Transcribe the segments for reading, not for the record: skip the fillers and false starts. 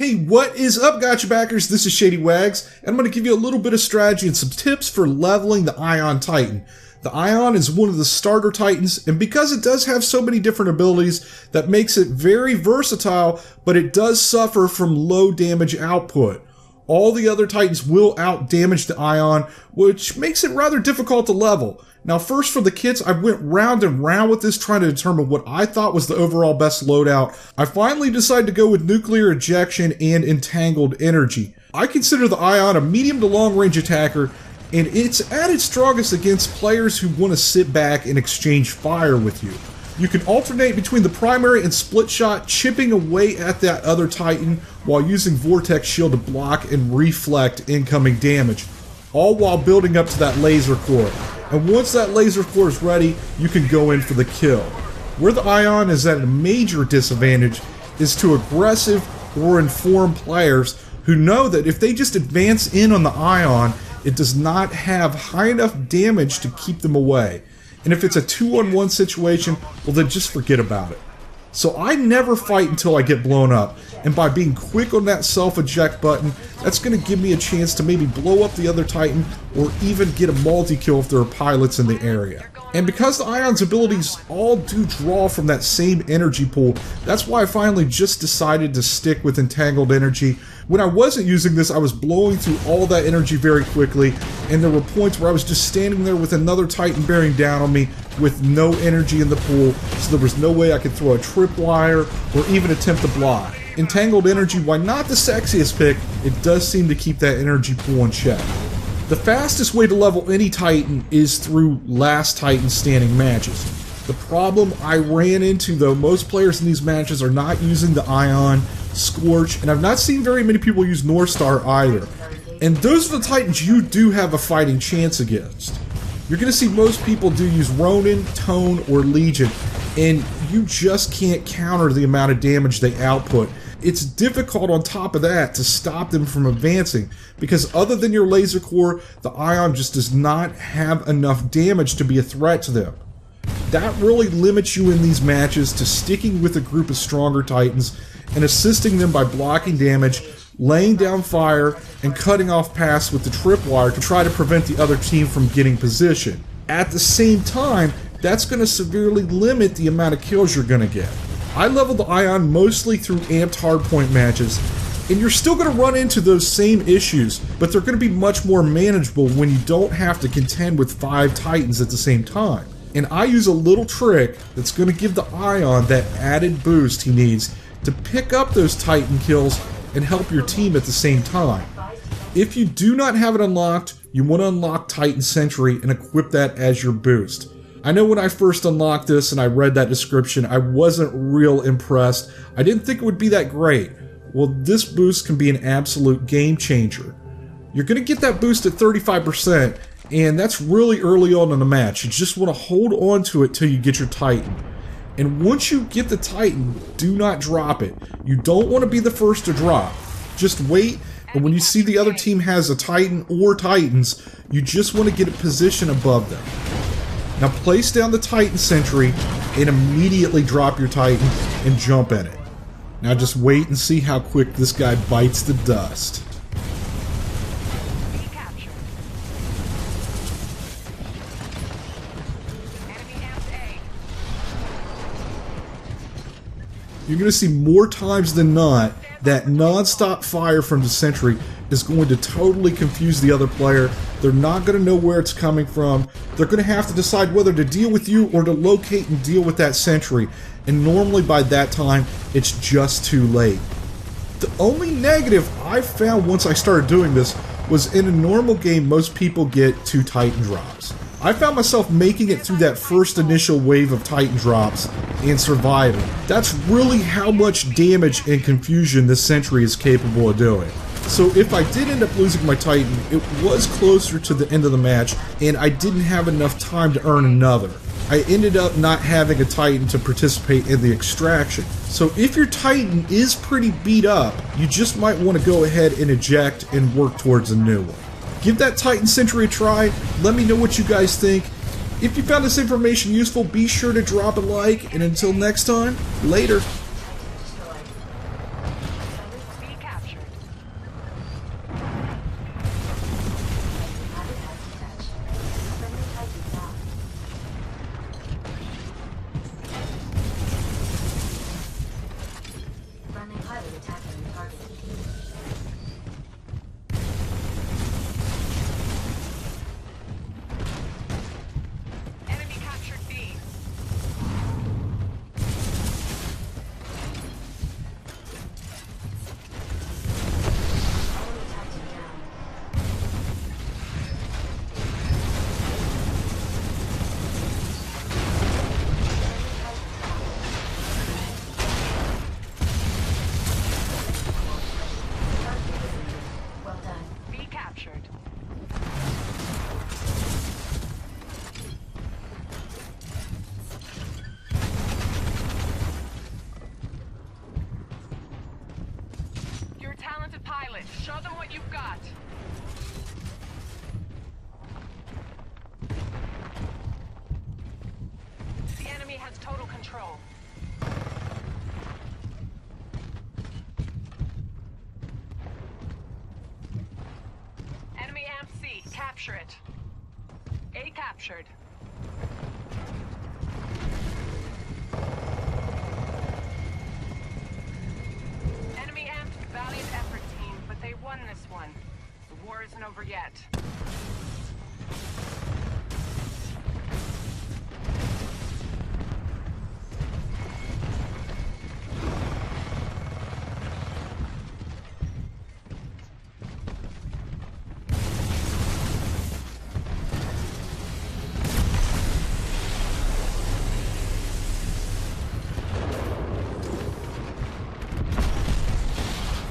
Hey, what is up, Gotcha Backers? This is Shady Wags, and I'm going to give you a little bit of strategy and some tips for leveling the Ion Titan. The Ion is one of the starter Titans, and because it does have so many different abilities, that makes it very versatile, but it does suffer from low damage output. All the other Titans will out-damage the Ion, which makes it rather difficult to level. Now first for the kits, I went round and round with this trying to determine what I thought was the overall best loadout. I finally decided to go with Nuclear Ejection and Entangled Energy. I consider the Ion a medium to long range attacker, and it's at its strongest against players who want to sit back and exchange fire with you. You can alternate between the primary and split shot, chipping away at that other Titan while using Vortex Shield to block and reflect incoming damage, all while building up to that laser core. And once that laser core is ready, you can go in for the kill. Where the Ion is at a major disadvantage is to aggressive or informed players who know that if they just advance in on the Ion, it does not have high enough damage to keep them away. And if it's a 2-on-1 situation, well then just forget about it. So I never fight until I get blown up, and by being quick on that self-eject button, that's going to give me a chance to maybe blow up the other Titan, or even get a multi-kill if there are pilots in the area. And because the Ion's abilities all do draw from that same energy pool, that's why I finally just decided to stick with Entangled Energy. When I wasn't using this, I was blowing through all that energy very quickly, and there were points where I was just standing there with another Titan bearing down on me with no energy in the pool, so there was no way I could throw a tripwire or even attempt to block. Entangled Energy, while not the sexiest pick, it does seem to keep that energy pool in check. The fastest way to level any Titan is through last Titan standing matches. The problem I ran into though, most players in these matches are not using the Ion, Scorch, and I've not seen very many people use North Star either. And those are the Titans you do have a fighting chance against. You're going to see most people do use Ronin, Tone, or Legion, and you just can't counter the amount of damage they output. It's difficult on top of that to stop them from advancing, because other than your laser core, the Ion just does not have enough damage to be a threat to them. That really limits you in these matches to sticking with a group of stronger Titans and assisting them by blocking damage, laying down fire, and cutting off paths with the tripwire to try to prevent the other team from getting position. At the same time, that's going to severely limit the amount of kills you're going to get. I leveled the Ion mostly through amped hardpoint matches, and you're still going to run into those same issues, but they're going to be much more manageable when you don't have to contend with 5 Titans at the same time. And I use a little trick that's going to give the Ion that added boost he needs to pick up those Titan kills and help your team at the same time. If you do not have it unlocked, you want to unlock Titan Sentry and equip that as your boost. I know when I first unlocked this and I read that description, I wasn't real impressed. I didn't think it would be that great. Well, this boost can be an absolute game changer. You're going to get that boost at 35%, and that's really early on in the match. You just want to hold on to it till you get your Titan. And once you get the Titan, do not drop it. You don't want to be the first to drop. Just wait, and when you see the other team has a Titan or Titans, you just want to get a position above them. Now place down the Titan Sentry and immediately drop your Titan and jump in it. Now just wait and see how quick this guy bites the dust. You're going to see more times than not that non-stop fire from the Sentry is going to totally confuse the other player. They're not going to know where it's coming from. They're going to have to decide whether to deal with you or to locate and deal with that Sentry. And normally by that time, it's just too late. The only negative I found once I started doing this was in a normal game, most people get 2 Titan drops. I found myself making it through that first initial wave of Titan drops and surviving. That's really how much damage and confusion this Sentry is capable of doing. So if I did end up losing my Titan, it was closer to the end of the match, and I didn't have enough time to earn another. I ended up not having a Titan to participate in the extraction. So if your Titan is pretty beat up, you just might want to go ahead and eject and work towards a new one. Give that Titan Sentry a try. Let me know what you guys think. If you found this information useful, be sure to drop a like, and until next time, later. total control. Enemy AMP-C, capture it. A captured. Enemy AMP, valiant effort, team, but they won this one. The war isn't over yet.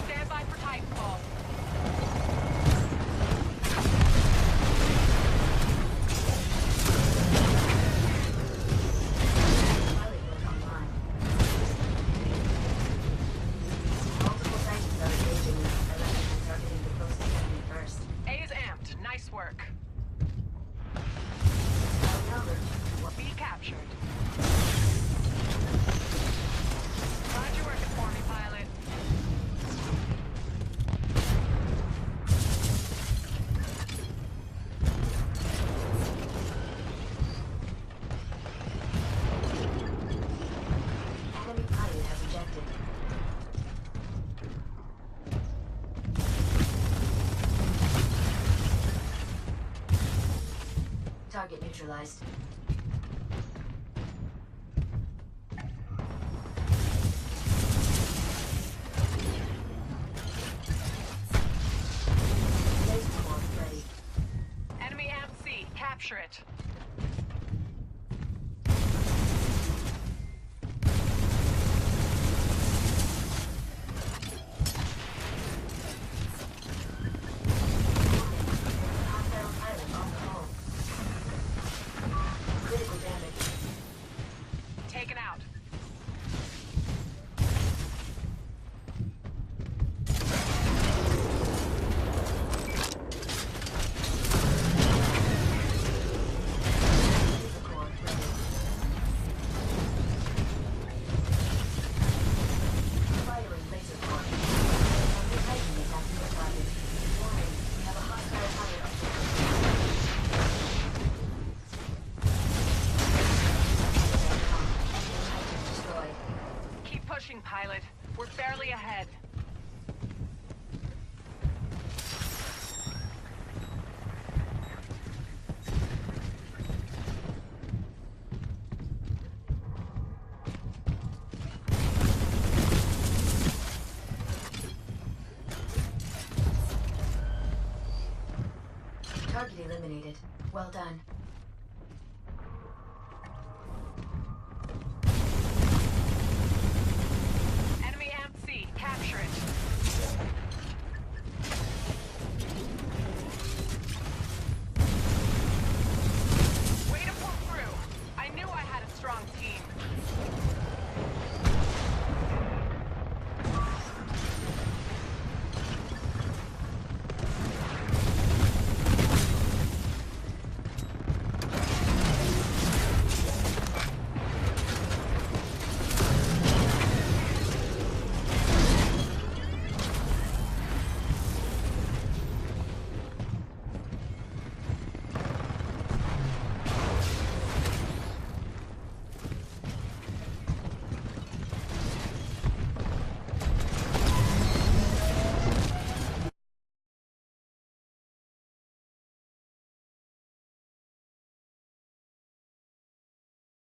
Stand by for Titanfall. Multiple Titans are engaging with 11 and targeting the closest enemy first. A is amped. Nice work. Outnumbered. B captured. Glad you're working for me, pilot. Enemy pilot has ejected. Target neutralized. Laser bomb ready. Enemy AMP-C, capture it. Hostile pilot on the hull. Critical damage. Taken out. Laser core ready. Firing laser core. Enemy Titan attacking the target. Warning, we have a hostile pilot objective. Titan destroyed. Keep pushing, pilot. We're barely ahead. Target eliminated. Well done.